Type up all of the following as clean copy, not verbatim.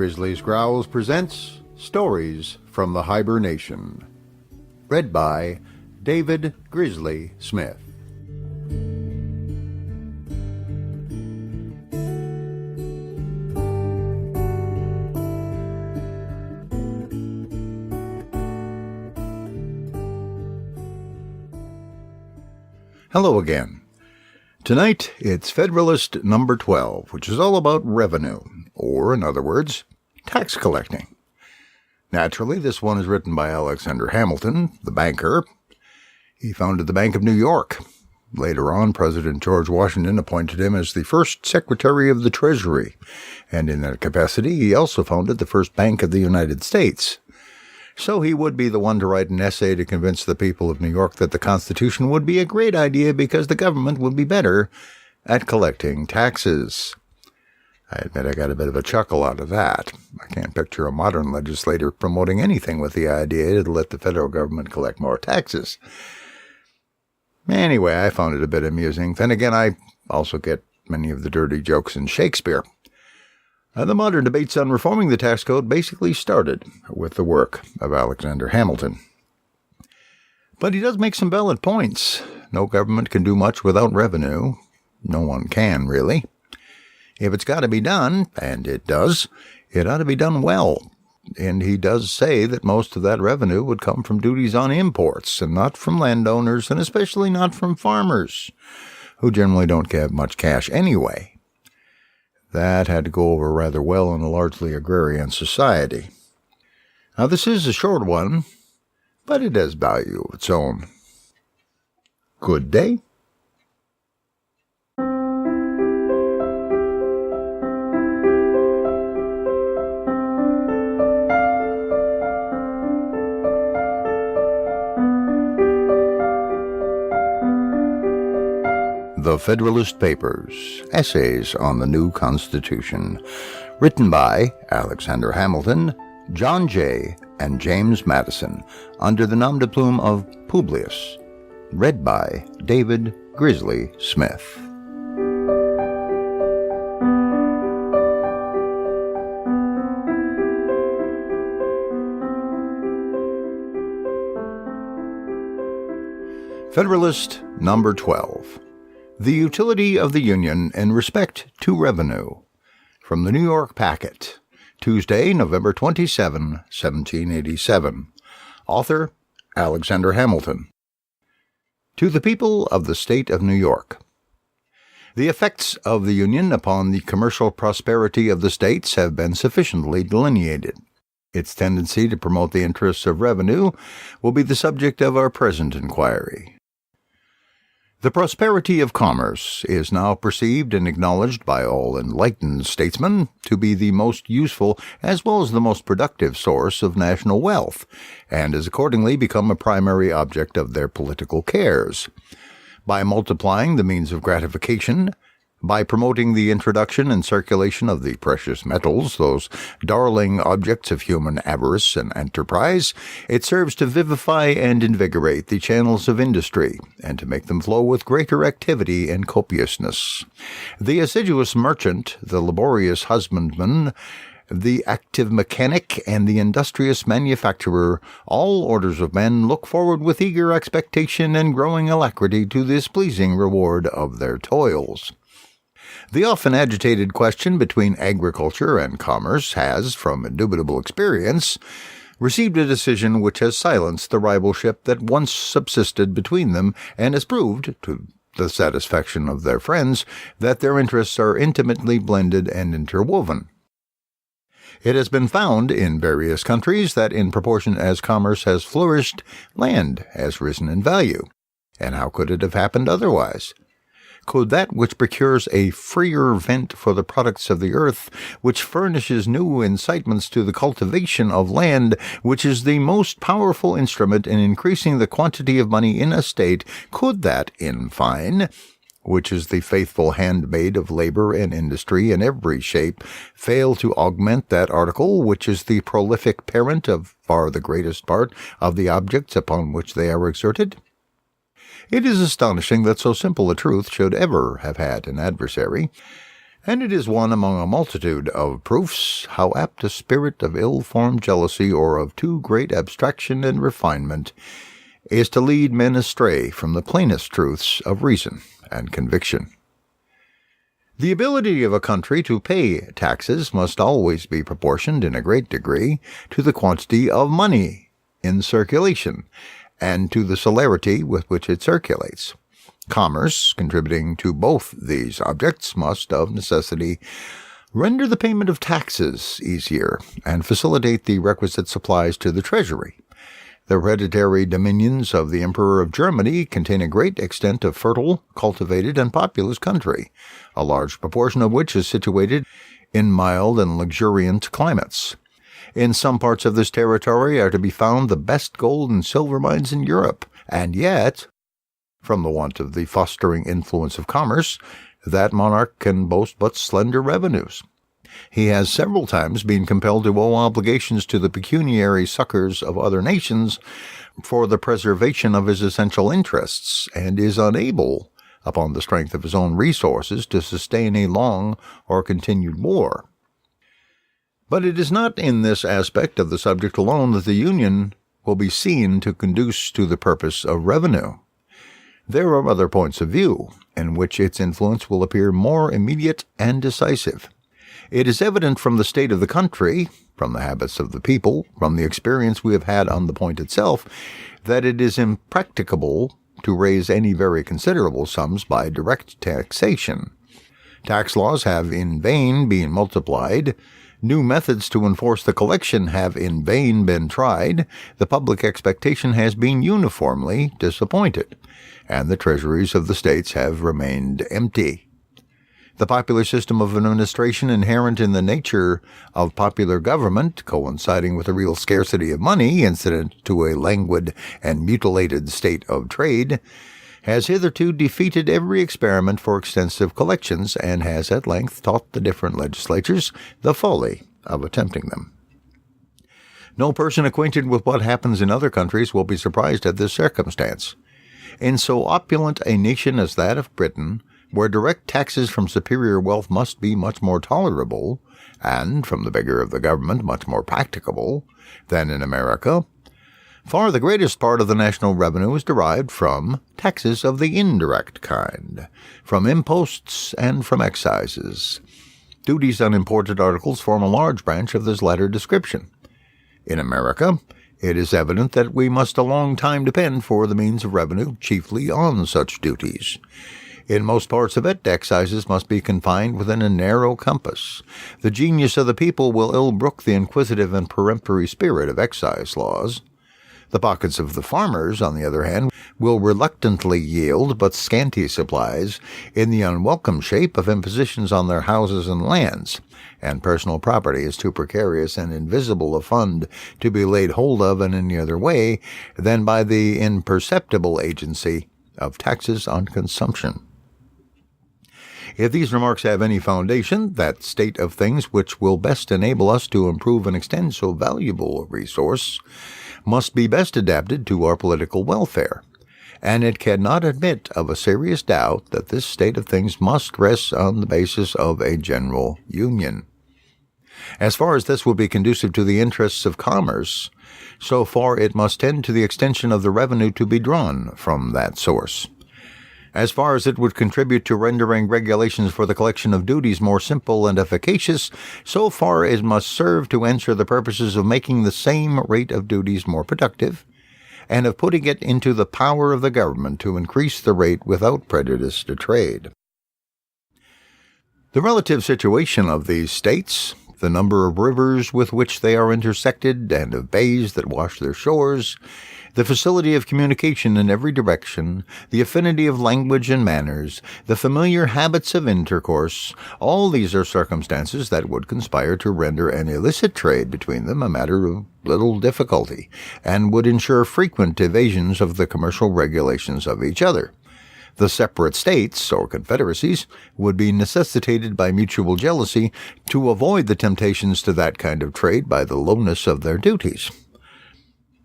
Grizzly's Growls presents Stories from the Hiber-Nation. Read by David Grizzly Smith. Hello again. Tonight, it's Federalist number 12, which is all about revenue, or in other words, tax collecting. Naturally, this one is written by Alexander Hamilton, the banker. He founded the Bank of New York. Later on, President George Washington appointed him as the first Secretary of the Treasury, and in that capacity, he also founded the first Bank of the United States. So he would be the one to write an essay to convince the people of New York that the Constitution would be a great idea because the government would be better at collecting taxes. I admit I got a bit of a chuckle out of that. I can't picture a modern legislator promoting anything with the idea to let the federal government collect more taxes. Anyway, I found it a bit amusing. Then again, I also get many of the dirty jokes in Shakespeare. The modern debates on reforming the tax code basically started with the work of Alexander Hamilton. But he does make some valid points. No government can do much without revenue. No one can, really. If it's got to be done, and it does, it ought to be done well. And he does say that most of that revenue would come from duties on imports, and not from landowners, and especially not from farmers, who generally don't have much cash anyway. That had to go over rather well in a largely agrarian society. Now, this is a short one, but it has value of its own. Good day. The Federalist Papers, Essays on the New Constitution, written by Alexander Hamilton, John Jay, and James Madison, under the nom de plume of Publius, read by David Grizzly Smith. Federalist number 12. The Utility of the Union in Respect to Revenue, from the New York Packet, Tuesday, November 27, 1787. Author, Alexander Hamilton. To the People of the State of New York. The effects of the Union upon the commercial prosperity of the states have been sufficiently delineated. Its tendency to promote the interests of revenue will be the subject of our present inquiry. The prosperity of commerce is now perceived and acknowledged by all enlightened statesmen to be the most useful as well as the most productive source of national wealth, and has accordingly become a primary object of their political cares. By multiplying the means of gratification, by promoting the introduction and circulation of the precious metals, those darling objects of human avarice and enterprise, it serves to vivify and invigorate the channels of industry, and to make them flow with greater activity and copiousness. The assiduous merchant, the laborious husbandman, the active mechanic, and the industrious manufacturer, all orders of men, look forward with eager expectation and growing alacrity to this pleasing reward of their toils. The often agitated question between agriculture and commerce has, from indubitable experience, received a decision which has silenced the rivalship that once subsisted between them, and has proved, to the satisfaction of their friends, that their interests are intimately blended and interwoven. It has been found in various countries that in proportion as commerce has flourished, land has risen in value. And how could it have happened otherwise? Could that which procures a freer vent for the products of the earth, which furnishes new incitements to the cultivation of land, which is the most powerful instrument in increasing the quantity of money in a state, could that, in fine, which is the faithful handmaid of labor and industry in every shape, fail to augment that article which is the prolific parent of far the greatest part of the objects upon which they are exerted? It is astonishing that so simple a truth should ever have had an adversary. And it is one among a multitude of proofs how apt a spirit of ill-formed jealousy or of too great abstraction and refinement is to lead men astray from the plainest truths of reason and conviction. The ability of a country to pay taxes must always be proportioned in a great degree to the quantity of money in circulation and to the celerity with which it circulates. Commerce, contributing to both these objects, must, of necessity, render the payment of taxes easier and facilitate the requisite supplies to the Treasury. The hereditary dominions of the Emperor of Germany contain a great extent of fertile, cultivated, and populous country, a large proportion of which is situated in mild and luxuriant climates. In some parts of this territory are to be found the best gold and silver mines in Europe, and yet, from the want of the fostering influence of commerce, that monarch can boast but slender revenues. He has several times been compelled to owe obligations to the pecuniary succors of other nations for the preservation of his essential interests, and is unable, upon the strength of his own resources, to sustain a long or continued war. But it is not in this aspect of the subject alone that the Union will be seen to conduce to the purpose of revenue. There are other points of view in which its influence will appear more immediate and decisive. It is evident from the state of the country, from the habits of the people, from the experience we have had on the point itself, that it is impracticable to raise any very considerable sums by direct taxation. Tax laws have in vain been multiplied. New methods to enforce the collection have in vain been tried. The public expectation has been uniformly disappointed, and the treasuries of the states have remained empty. The popular system of administration inherent in the nature of popular government, coinciding with a real scarcity of money incident to a languid and mutilated state of trade, has hitherto defeated every experiment for extensive collections, and has at length taught the different legislatures the folly of attempting them. No person acquainted with what happens in other countries will be surprised at this circumstance. In so opulent a nation as that of Britain, where direct taxes from superior wealth must be much more tolerable, and from the vigor of the government much more practicable, than in America, far the greatest part of the national revenue is derived from taxes of the indirect kind, from imposts and from excises. Duties on imported articles form a large branch of this latter description. In America, it is evident that we must a long time depend for the means of revenue chiefly on such duties. In most parts of it, excises must be confined within a narrow compass. The genius of the people will ill brook the inquisitive and peremptory spirit of excise laws. The pockets of the farmers, on the other hand, will reluctantly yield but scanty supplies in the unwelcome shape of impositions on their houses and lands, and personal property is too precarious and invisible a fund to be laid hold of in any other way than by the imperceptible agency of taxes on consumption. If these remarks have any foundation, that state of things which will best enable us to improve and extend so valuable a resource must be best adapted to our political welfare, and it cannot admit of a serious doubt that this state of things must rest on the basis of a general union. As far as this will be conducive to the interests of commerce, so far it must tend to the extension of the revenue to be drawn from that source. As far as it would contribute to rendering regulations for the collection of duties more simple and efficacious, so far it must serve to answer the purposes of making the same rate of duties more productive, and of putting it into the power of the government to increase the rate without prejudice to trade. The relative situation of these states, the number of rivers with which they are intersected, and of bays that wash their shores, the facility of communication in every direction, the affinity of language and manners, the familiar habits of intercourse, all these are circumstances that would conspire to render an illicit trade between them a matter of little difficulty, and would ensure frequent evasions of the commercial regulations of each other. The separate states, or confederacies, would be necessitated by mutual jealousy to avoid the temptations to that kind of trade by the lowness of their duties.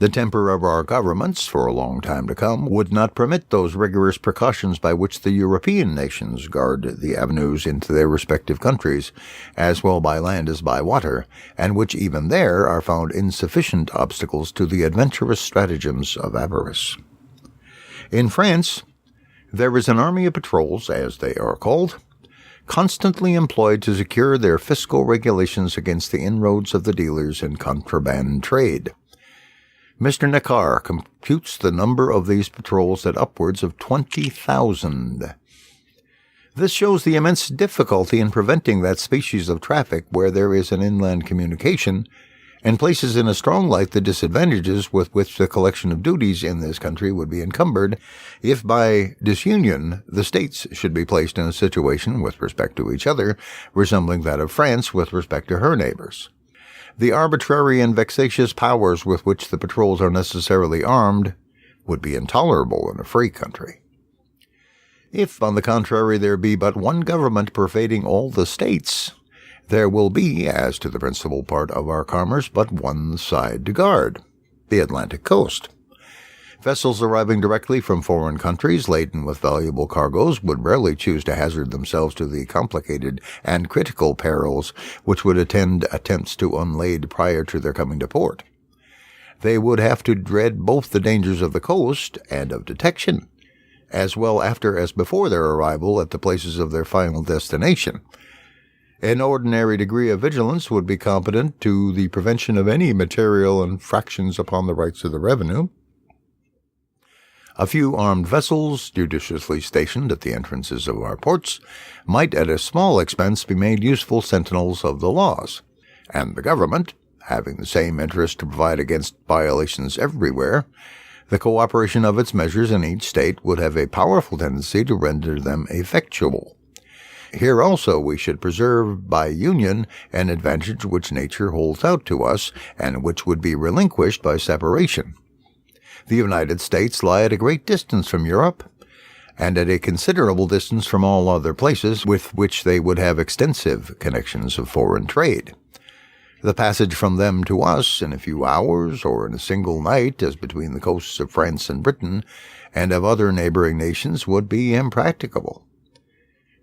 The temper of our governments, for a long time to come, would not permit those rigorous precautions by which the European nations guard the avenues into their respective countries, as well by land as by water, and which even there are found insufficient obstacles to the adventurous stratagems of avarice. In France, there is an army of patrols, as they are called, constantly employed to secure their fiscal regulations against the inroads of the dealers in contraband trade. Mr. Neckar computes the number of these patrols at upwards of 20,000. This shows the immense difficulty in preventing that species of traffic where there is an inland communication, and places in a strong light the disadvantages with which the collection of duties in this country would be encumbered if by disunion the states should be placed in a situation with respect to each other resembling that of France with respect to her neighbors. The arbitrary and vexatious powers with which the patrols are necessarily armed would be intolerable in a free country. If, on the contrary, there be but one government pervading all the states, there will be, as to the principal part of our commerce, but one side to guard, the Atlantic coast. Vessels arriving directly from foreign countries laden with valuable cargoes would rarely choose to hazard themselves to the complicated and critical perils which would attend attempts to unlade prior to their coming to port. They would have to dread both the dangers of the coast and of detection, as well after as before their arrival at the places of their final destination. An ordinary degree of vigilance would be competent to the prevention of any material infractions upon the rights of the revenue. A few armed vessels, judiciously stationed at the entrances of our ports, might at a small expense be made useful sentinels of the laws, and the government, having the same interest to provide against violations everywhere, the cooperation of its measures in each state would have a powerful tendency to render them effectual. Here also we should preserve by union an advantage which nature holds out to us, and which would be relinquished by separation. The United States lie at a great distance from Europe, and at a considerable distance from all other places with which they would have extensive connections of foreign trade. The passage from them to us in a few hours or in a single night, as between the coasts of France and Britain, and of other neighboring nations, would be impracticable.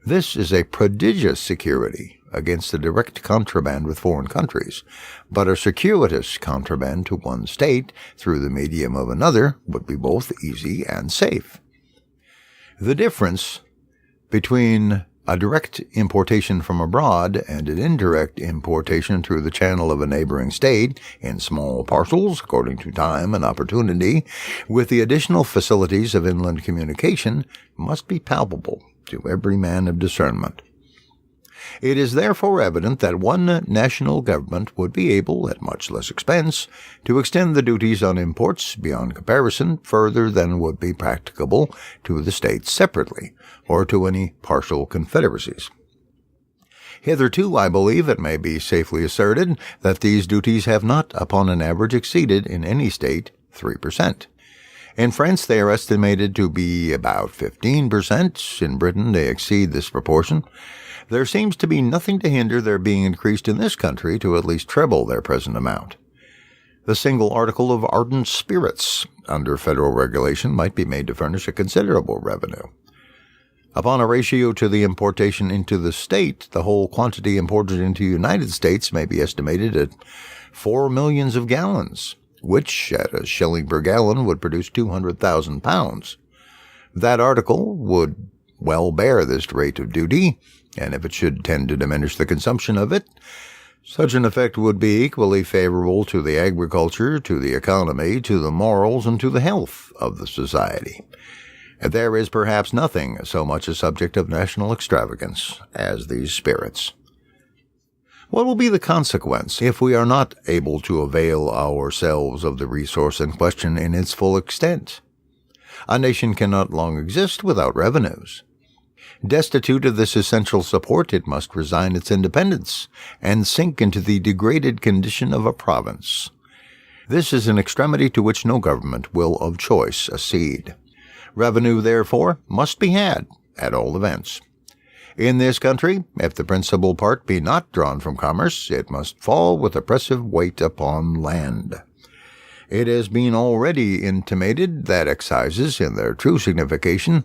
This is a prodigious security against the direct contraband with foreign countries, but a circuitous contraband to one state through the medium of another would be both easy and safe. The difference between a direct importation from abroad and an indirect importation through the channel of a neighboring state, in small parcels according to time and opportunity, with the additional facilities of inland communication, must be palpable to every man of discernment. It is therefore evident that one national government would be able, at much less expense, to extend the duties on imports beyond comparison further than would be practicable to the states separately, or to any partial confederacies. Hitherto, I believe it may be safely asserted that these duties have not, upon an average, exceeded, in any state, 3%. In France they are estimated to be about 15%. In Britain they exceed this proportion. There seems to be nothing to hinder their being increased in this country to at least treble their present amount. The single article of ardent spirits under federal regulation might be made to furnish a considerable revenue. Upon a ratio to the importation into the state, the whole quantity imported into the United States may be estimated at 4 millions of gallons, which, at a shilling per gallon, would produce 200,000 pounds. That article would well bear this rate of duty, and if it should tend to diminish the consumption of it, such an effect would be equally favorable to the agriculture, to the economy, to the morals, and to the health of the society. There is perhaps nothing so much a subject of national extravagance as these spirits. What will be the consequence if we are not able to avail ourselves of the resource in question in its full extent? A nation cannot long exist without revenues. Destitute of this essential support, it must resign its independence and sink into the degraded condition of a province. This is an extremity to which no government will of choice accede. Revenue, therefore, must be had, at all events. In this country, if the principal part be not drawn from commerce, it must fall with oppressive weight upon land. It has been already intimated that excises, in their true signification,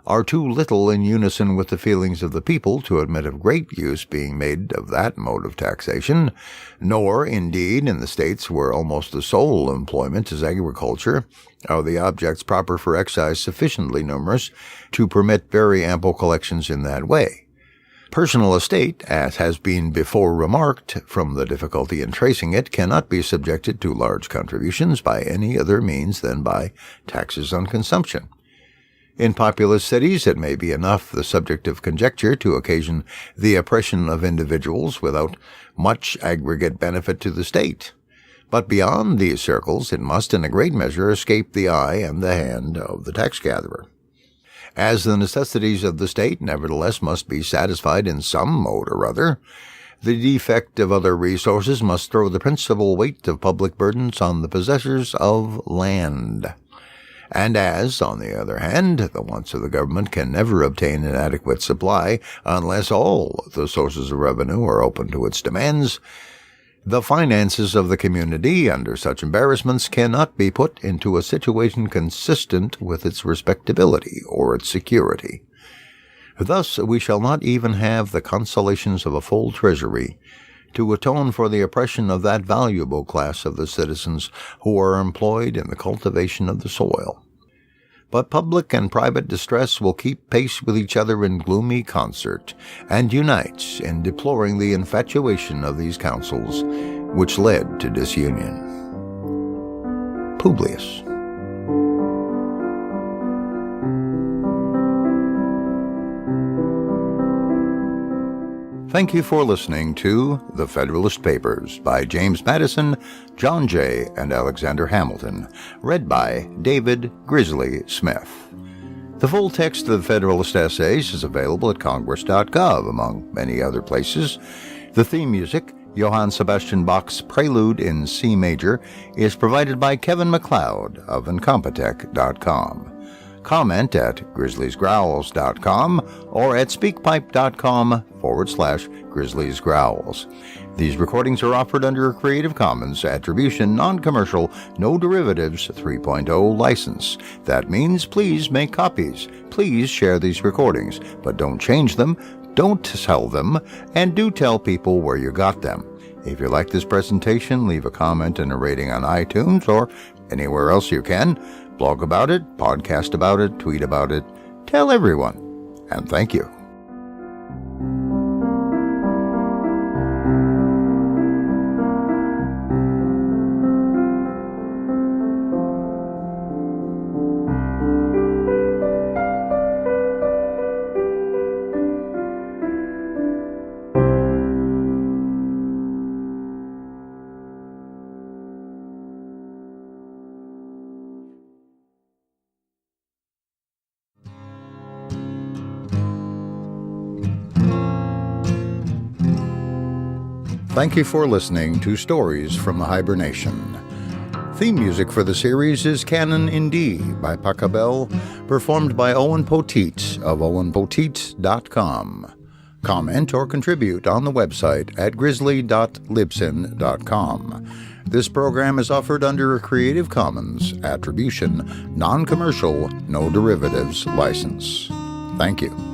are too little in unison with the feelings of the people to admit of great use being made of that mode of taxation, nor, indeed, in the states where almost the sole employment is agriculture, are the objects proper for excise sufficiently numerous to permit very ample collections in that way. Personal estate, as has been before remarked, from the difficulty in tracing it, cannot be subjected to large contributions by any other means than by taxes on consumption. In populous cities, it may be enough the subject of conjecture to occasion the oppression of individuals without much aggregate benefit to the state. But beyond these circles, it must in a great measure escape the eye and the hand of the tax-gatherer. As the necessities of the state nevertheless must be satisfied in some mode or other, the defect of other resources must throw the principal weight of public burdens on the possessors of land. And as, on the other hand, the wants of the government can never obtain an adequate supply unless all the sources of revenue are open to its demands, the finances of the community, under such embarrassments, cannot be put into a situation consistent with its respectability or its security. Thus, we shall not even have the consolations of a full treasury to atone for the oppression of that valuable class of the citizens who are employed in the cultivation of the soil. But public and private distress will keep pace with each other in gloomy concert, and unites in deploring the infatuation of these councils, which led to disunion. Publius. Thank you for listening to The Federalist Papers by James Madison, John Jay, and Alexander Hamilton, read by David Grizzly Smith. The full text of the Federalist essays is available at congress.gov, among many other places. The theme music, Johann Sebastian Bach's Prelude in C major, is provided by Kevin MacLeod of Incompetech.com. Comment at grizzliesgrowls.com or at speakpipe.com/grizzliesgrowls. These recordings are offered under a Creative Commons Attribution, Non-Commercial, No Derivatives 3.0 license. That means please make copies. Please share these recordings, but don't change them, don't sell them, and do tell people where you got them. If you like this presentation, leave a comment and a rating on iTunes or anywhere else you can. Blog about it, podcast about it, tweet about it. Tell everyone. And thank you. Thank you for listening to Stories from the Hiber-Nation. Theme music for the series is Canon in D by Pachelbel, performed by Owen Poteet of owenpoteet.com. Comment or contribute on the website at grizzly.libsyn.com. This program is offered under a Creative Commons Attribution, Non-Commercial, No Derivatives license. Thank you.